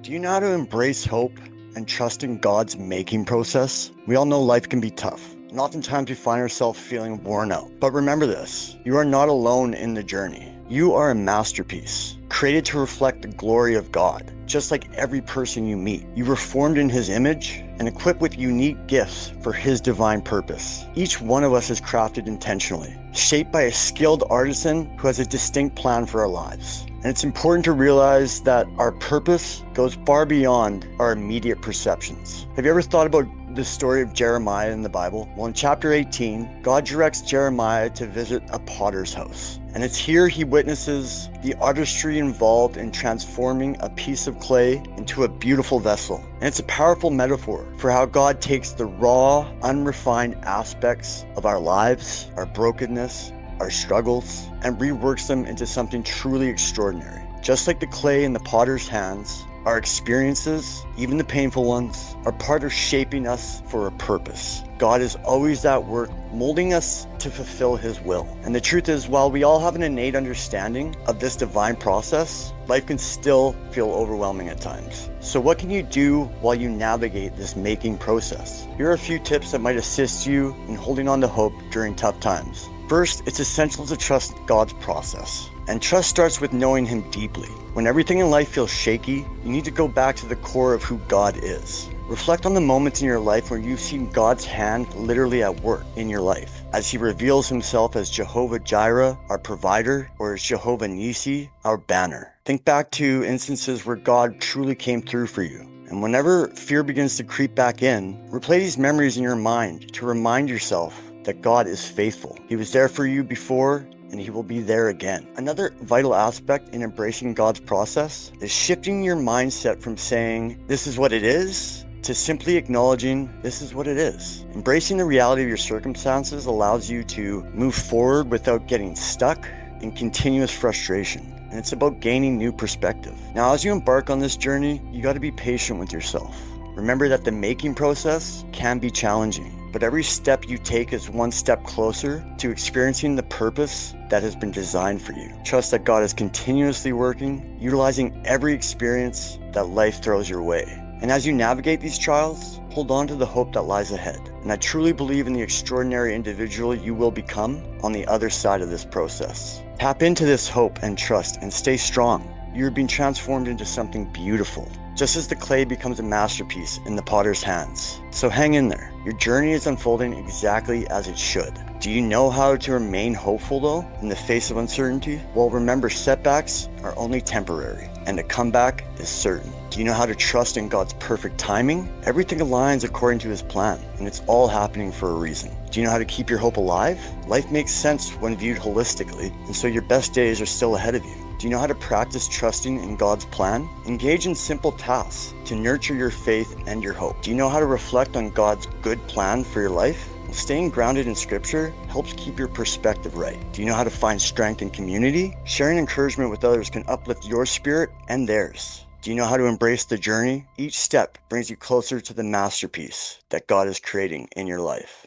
Do you know how to embrace hope and trust in God's making process? We all know life can be tough, and oftentimes we find ourselves feeling worn out. But remember this, you are not alone in the journey. You are a masterpiece, created to reflect the glory of God. Just like every person you meet, you were formed in His image and equipped with unique gifts for His divine purpose. Each one of us is crafted intentionally, shaped by a skilled artisan who has a distinct plan for our lives. And it's important to realize that our purpose goes far beyond our immediate perceptions. Have you ever thought about the story of Jeremiah in the Bible? Well, in chapter 18, God directs Jeremiah to visit a potter's house. And it's here he witnesses the artistry involved in transforming a piece of clay into a beautiful vessel. And it's a powerful metaphor for how God takes the raw, unrefined aspects of our lives, our brokenness, our struggles, and reworks them into something truly extraordinary. Just like the clay in the potter's hands, our experiences, even the painful ones, are part of shaping us for a purpose. God is always at work molding us to fulfill His will. And the truth is, while we all have an innate understanding of this divine process, life can still feel overwhelming at times. So what can you do while you navigate this making process? Here are a few tips that might assist you in holding on to hope during tough times. First, it's essential to trust God's process. And trust starts with knowing Him deeply. When everything in life feels shaky, you need to go back to the core of who God is. Reflect on the moments in your life where you've seen God's hand literally at work in your life, as He reveals Himself as Jehovah Jireh, our provider, or as Jehovah Nissi, our banner. Think back to instances where God truly came through for you. And whenever fear begins to creep back in, replay these memories in your mind to remind yourself that God is faithful. He was there for you before, and He will be there again. Another vital aspect in embracing God's process is shifting your mindset from saying, "This is what it is," to simply acknowledging, "This is what it is." Embracing the reality of your circumstances allows you to move forward without getting stuck in continuous frustration. And it's about gaining new perspective. Now, as you embark on this journey, you got to be patient with yourself. Remember that the making process can be challenging, but every step you take is one step closer to experiencing the purpose that has been designed for you. Trust that God is continuously working, utilizing every experience that life throws your way. And as you navigate these trials, hold on to the hope that lies ahead. And I truly believe in the extraordinary individual you will become on the other side of this process. Tap into this hope and trust and stay strong. You're being transformed into something beautiful, just as the clay becomes a masterpiece in the potter's hands. So hang in there. Your journey is unfolding exactly as it should. Do you know how to remain hopeful though, in the face of uncertainty? Well, remember, setbacks are only temporary, and a comeback is certain. Do you know how to trust in God's perfect timing? Everything aligns according to His plan, and it's all happening for a reason. Do you know how to keep your hope alive? Life makes sense when viewed holistically, and so your best days are still ahead of you. Do you know how to practice trusting in God's plan? Engage in simple tasks to nurture your faith and your hope. Do you know how to reflect on God's good plan for your life? Well, staying grounded in Scripture helps keep your perspective right. Do you know how to find strength in community? Sharing encouragement with others can uplift your spirit and theirs. Do you know how to embrace the journey? Each step brings you closer to the masterpiece that God is creating in your life.